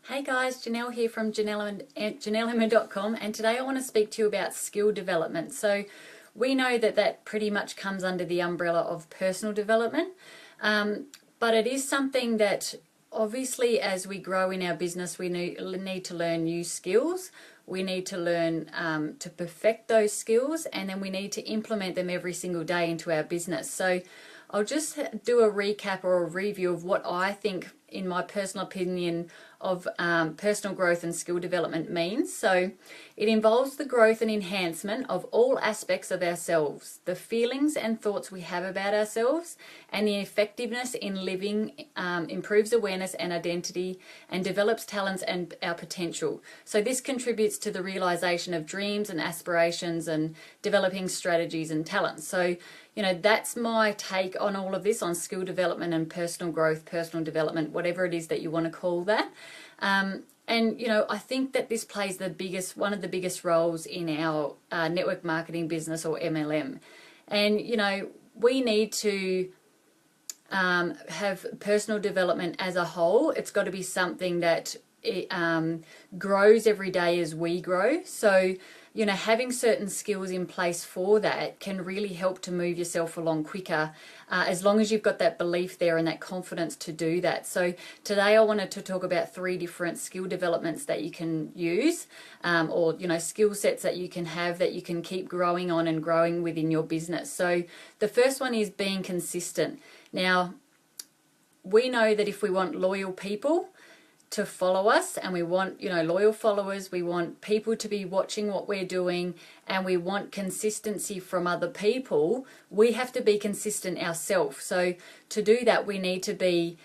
Hey guys, Janelle here from JanelleEmma.com, and today I want to speak to you about skill development. So we know that pretty much comes under the umbrella of personal development, but it is something that obviously as we grow in our business we need to learn new skills. We need to learn to perfect those skills, and then we need to implement them every single day into our business. So I'll just do a recap or a review of what I think, in my personal opinion, of personal growth and skill development means. So it involves the growth and enhancement of all aspects of ourselves, the feelings and thoughts we have about ourselves, and the effectiveness in living, improves awareness and identity, and develops talents and our potential. So this contributes to the realization of dreams and aspirations and developing strategies and talents. So that's my take on all of this, on skill development and personal growth, personal development, whatever it is that you want to call that. And I think that this plays one of the biggest roles in our network marketing business, or MLM. And we need to have personal development as a whole. It's got to be something that grows every day as we grow. So having certain skills in place for that can really help to move yourself along quicker, as long as you've got that belief there and that confidence to do that. So today I wanted to talk about 3 different skill developments that you can use, or skill sets that you can have that you can keep growing on and growing within your business. So the first one is being consistent. Now, we know that if we want loyal people to follow us, and we want loyal followers, we want people to be watching what we're doing, and we want consistency from other people, we have to be consistent ourselves. So to do that, we need to be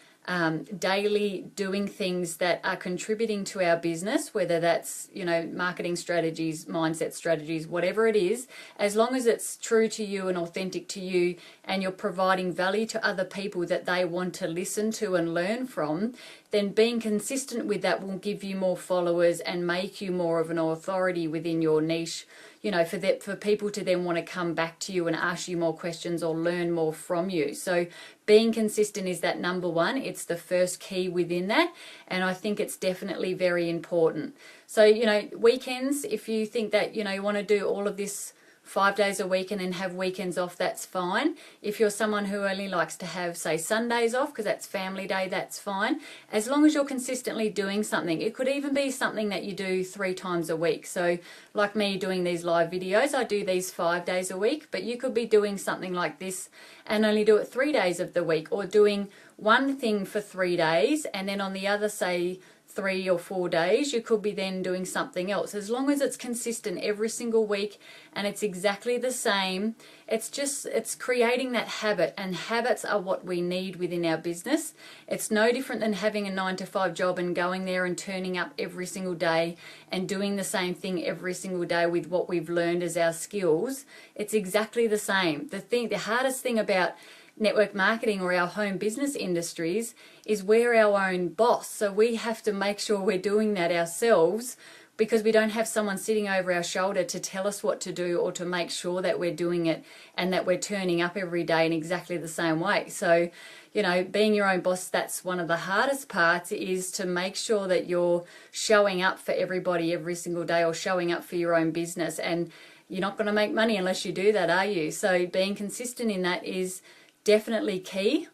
daily doing things that are contributing to our business, whether that's marketing strategies, mindset strategies, whatever it is. As long as it's true to you and authentic to you, and you're providing value to other people that they want to listen to and learn from, then being consistent with that will give you more followers and make you more of an authority within your niche, for people to then want to come back to you and ask you more questions or learn more from you. So being consistent is that number one. It's the first key within that, and I think it's definitely very important. So weekends, if you think that you want to do all of this 5 days a week and then have weekends off, that's fine. If you're someone who only likes to have, say, Sundays off because that's family day, that's fine. As long as you're consistently doing something. It could even be something that you do 3 times a week. So like me doing these live videos, I do these 5 days a week, but you could be doing something like this and only do it 3 days of the week, or doing one thing for 3 days and then on the other, say, 3 or 4 days, you could be then doing something else. As long as it's consistent every single week and it's exactly the same, it's creating that habit, and habits are what we need within our business. It's no different than having a 9-to-5 job and going there and turning up every single day and doing the same thing every single day with what we've learned as our skills. It's exactly the same. The hardest thing about network marketing or our home business industries is we're our own boss. So we have to make sure we're doing that ourselves, because we don't have someone sitting over our shoulder to tell us what to do or to make sure that we're doing it and that we're turning up every day in exactly the same way. So, being your own boss, that's one of the hardest parts, is to make sure that you're showing up for everybody every single day, or showing up for your own business. And you're not going to make money unless you do that, are you? So being consistent in that is definitely key.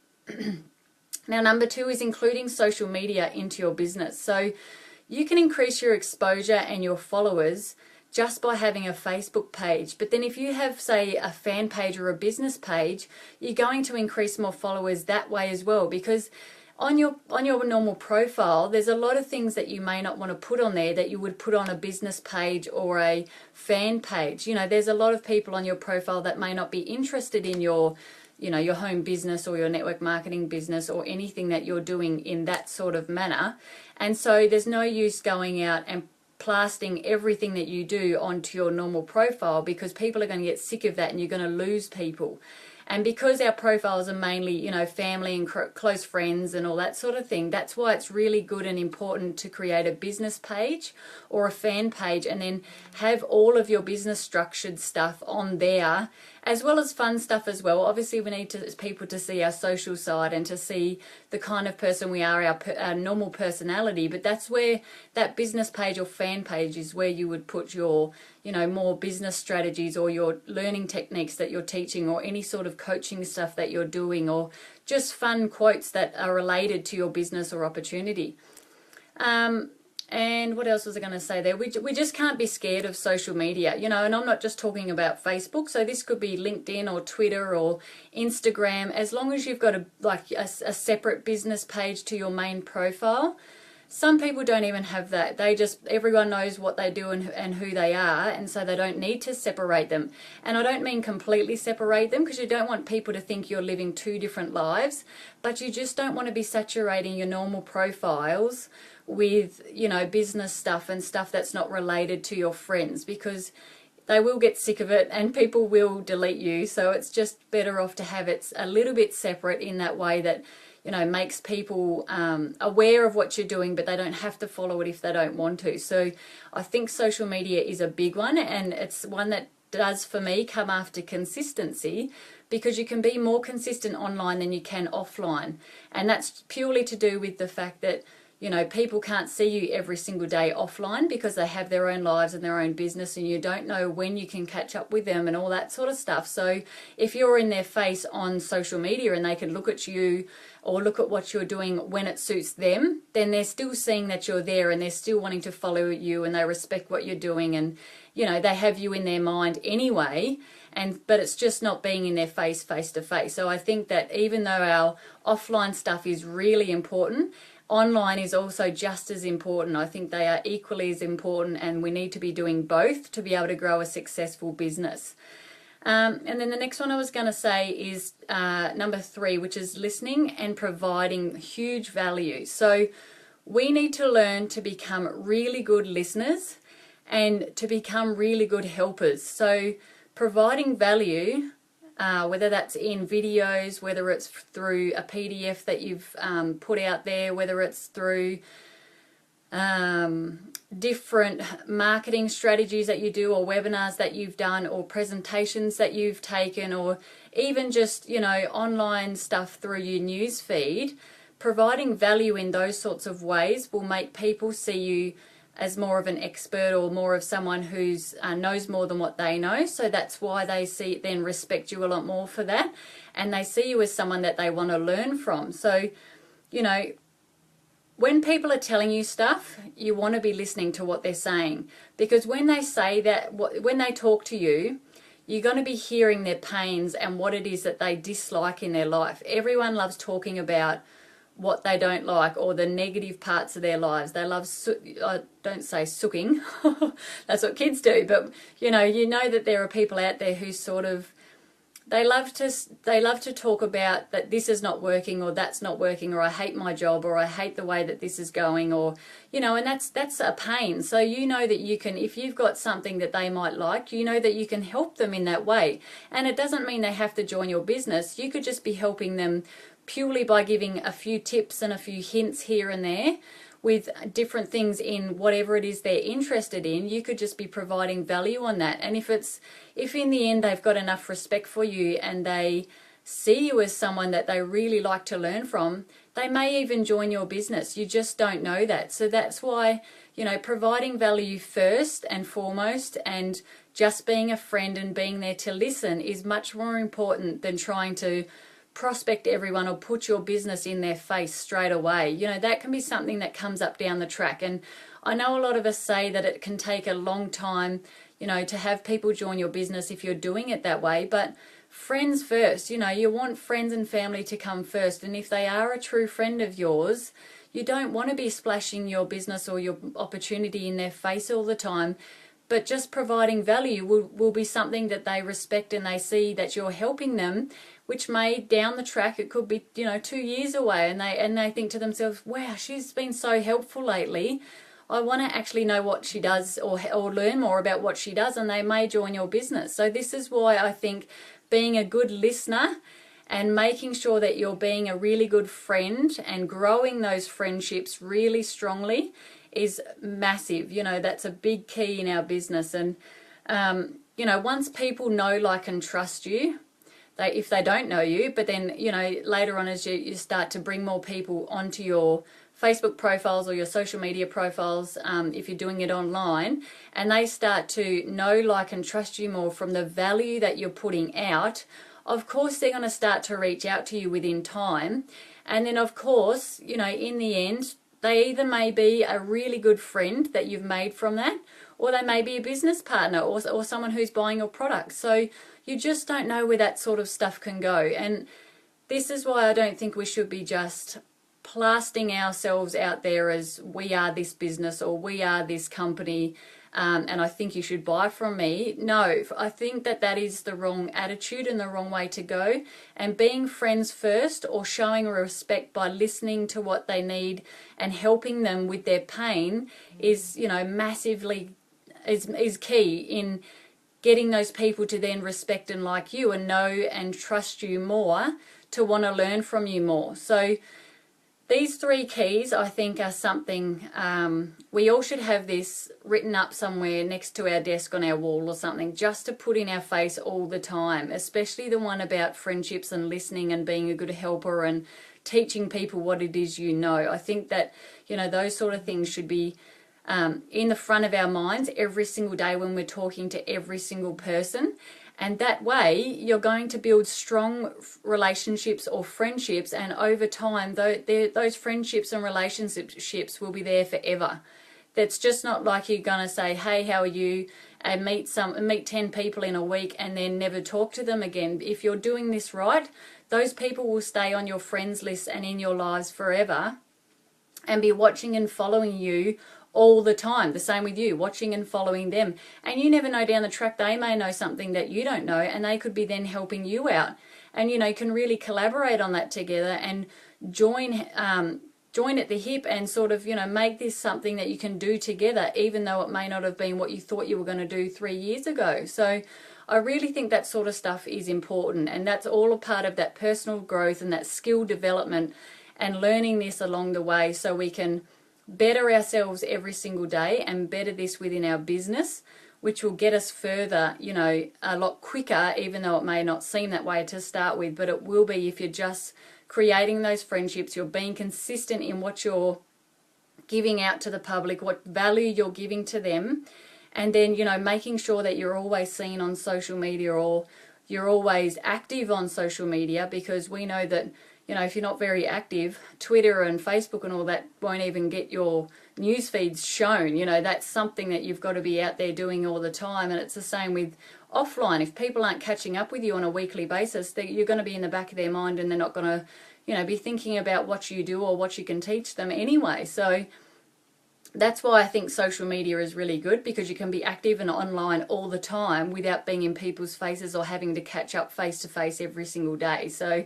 Now, number 2 is including social media into your business. So you can increase your exposure and your followers just by having a Facebook page. But then if you have, say, a fan page or a business page, you're going to increase more followers that way as well, because on your normal profile, there's a lot of things that you may not want to put on there that you would put on a business page or a fan page. There's a lot of people on your profile that may not be interested in your home business or your network marketing business or anything that you're doing in that sort of manner. And so there's no use going out and plastering everything that you do onto your normal profile, because people are going to get sick of that and you're going to lose people. And because our profiles are mainly, family and close friends and all that sort of thing, that's why it's really good and important to create a business page or a fan page, and then have all of your business structured stuff on there, as well as fun stuff as well. Obviously, we need people to see our social side and to see the kind of person we are, our normal personality. But that's where that business page or fan page is where you would put your, more business strategies or your learning techniques that you're teaching, or any sort of coaching stuff that you're doing, or just fun quotes that are related to your business or opportunity. And what else was I going to say there? We just can't be scared of social media, and I'm not just talking about Facebook. So this could be LinkedIn or Twitter or Instagram, as long as you've got a separate business page to your main profile. Some people don't even have that. Everyone knows what they do and who they are, and so they don't need to separate them. And I don't mean completely separate them, because you don't want people to think you're living two different lives, but you just don't want to be saturating your normal profiles with, business stuff and stuff that's not related to your friends, because they will get sick of it and people will delete you. So it's just better off to have it a little bit separate in that way that, makes people aware of what you're doing, but they don't have to follow it if they don't want to. So I think social media is a big one, and it's one that does, for me, come after consistency, because you can be more consistent online than you can offline. And that's purely to do with the fact that, people can't see you every single day offline, because they have their own lives and their own business, and you don't know when you can catch up with them and all that sort of stuff. So if you're in their face on social media and they can look at you or look at what you're doing when it suits them, then they're still seeing that you're there, and they're still wanting to follow you, and they respect what you're doing, and they have you in their mind anyway. But it's just not being in their face to face. So I think that even though our offline stuff is really important, online is also just as important. I think they are equally as important, and we need to be doing both to be able to grow a successful business. And then the next one I was going to say is number 3, which is listening and providing huge value. So we need to learn to become really good listeners and to become really good helpers. So providing value, whether that's in videos, whether it's through a PDF that you've put out there, whether it's through different marketing strategies that you do, or webinars that you've done, or presentations that you've taken, or even just, online stuff through your news feed. Providing value in those sorts of ways will make people see you as more of an expert, or more of someone who's knows more than what they know. So that's why they then respect you a lot more for that, and they see you as someone that they want to learn from. So, when people are telling you stuff, you want to be listening to what they're saying, because when they say that, when they talk to you, you're going to be hearing their pains and what it is that they dislike in their life. Everyone loves talking about what they don't like, or the negative parts of their lives. They love, I don't say sooking, that's what kids do, but you know that there are people out there who sort of, they love to talk about that this is not working, or that's not working, or I hate my job, or I hate the way that this is going, or and that's a pain. So that you can, if you've got something that they might like, that you can help them in that way. And it doesn't mean they have to join your business. You could just be helping them purely by giving a few tips and a few hints here and there with different things in whatever it is they're interested in. You could just be providing value on that. And if in the end they've got enough respect for you and they see you as someone that they really like to learn from, they may even join your business. You just don't know that. So that's why, providing value first and foremost, and just being a friend and being there to listen is much more important than trying to prospect everyone or put your business in their face straight away. That can be something that comes up down the track. And I know a lot of us say that it can take a long time, to have people join your business if you're doing it that way, but friends first. You want friends and family to come first. And if they are a true friend of yours, you don't want to be splashing your business or your opportunity in their face all the time. But just providing value will be something that they respect, and they see that you're helping them, which may down the track, it could be 2 years away, and they think to themselves, wow, she's been so helpful lately. I want to actually know what she does, or learn more about what she does, and they may join your business. So this is why I think being a good listener and making sure that you're being a really good friend and growing those friendships really strongly is massive. That's a big key in our business. And once people know, like, and trust you, if they don't know you, but then, later on as you start to bring more people onto your Facebook profiles or your social media profiles, if you're doing it online, and they start to know, like, and trust you more from the value that you're putting out, of course they're going to start to reach out to you within time. And then, of course, in the end, they either may be a really good friend that you've made from that, or they may be a business partner or someone who's buying your product. So you just don't know where that sort of stuff can go. And this is why I don't think we should be just plastering ourselves out there as we are this business or we are this company, and I think you should buy from me. No, I think that is the wrong attitude and the wrong way to go. And being friends first, or showing respect by listening to what they need and helping them with their pain is, massively is key in getting those people to then respect and like you and know and trust you more, to want to learn from you more. So these 3 keys, I think, are something we all should have this written up somewhere next to our desk on our wall or something, just to put in our face all the time, especially the one about friendships and listening and being a good helper and teaching people what it is you know. I think that, those sort of things should be in the front of our minds every single day when we're talking to every single person. And that way you're going to build strong relationships or friendships, and over time those friendships and relationships will be there forever. That's just not like you're going to say, hey, how are you, and meet 10 people in a week and then never talk to them again. If you're doing this right, those people will stay on your friends list and in your lives forever, and be watching and following you all the time. The same with you, watching and following them. And you never know, down the track they may know something that you don't know, and they could be then helping you out. And you can really collaborate on that together and join at the hip and sort of make this something that you can do together, even though it may not have been what you thought you were going to do 3 years ago. So I really think that sort of stuff is important, and that's all a part of that personal growth and that skill development, and learning this along the way so we can better ourselves every single day and better this within our business, which will get us further, a lot quicker, even though it may not seem that way to start with, but it will be if you're just creating those friendships, you're being consistent in what you're giving out to the public, what value you're giving to them, and then, making sure that you're always seen on social media, or you're always active on social media, because we know that if you're not very active, Twitter and Facebook and all that won't even get your news feeds shown. That's something that you've got to be out there doing all the time. And it's the same with offline. If people aren't catching up with you on a weekly basis, you're going to be in the back of their mind, and they're not going to, be thinking about what you do or what you can teach them anyway. So that's why I think social media is really good, because you can be active and online all the time without being in people's faces or having to catch up face to face every single day. So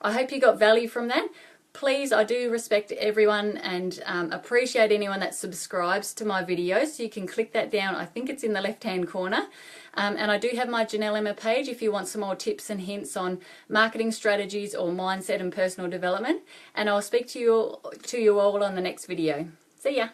I hope you got value from that. Please, I do respect everyone and appreciate anyone that subscribes to my videos. So you can click that down. I think it's in the left-hand corner. And I do have my Janelle Emma page if you want some more tips and hints on marketing strategies or mindset and personal development. And I'll speak to you all on the next video. See ya.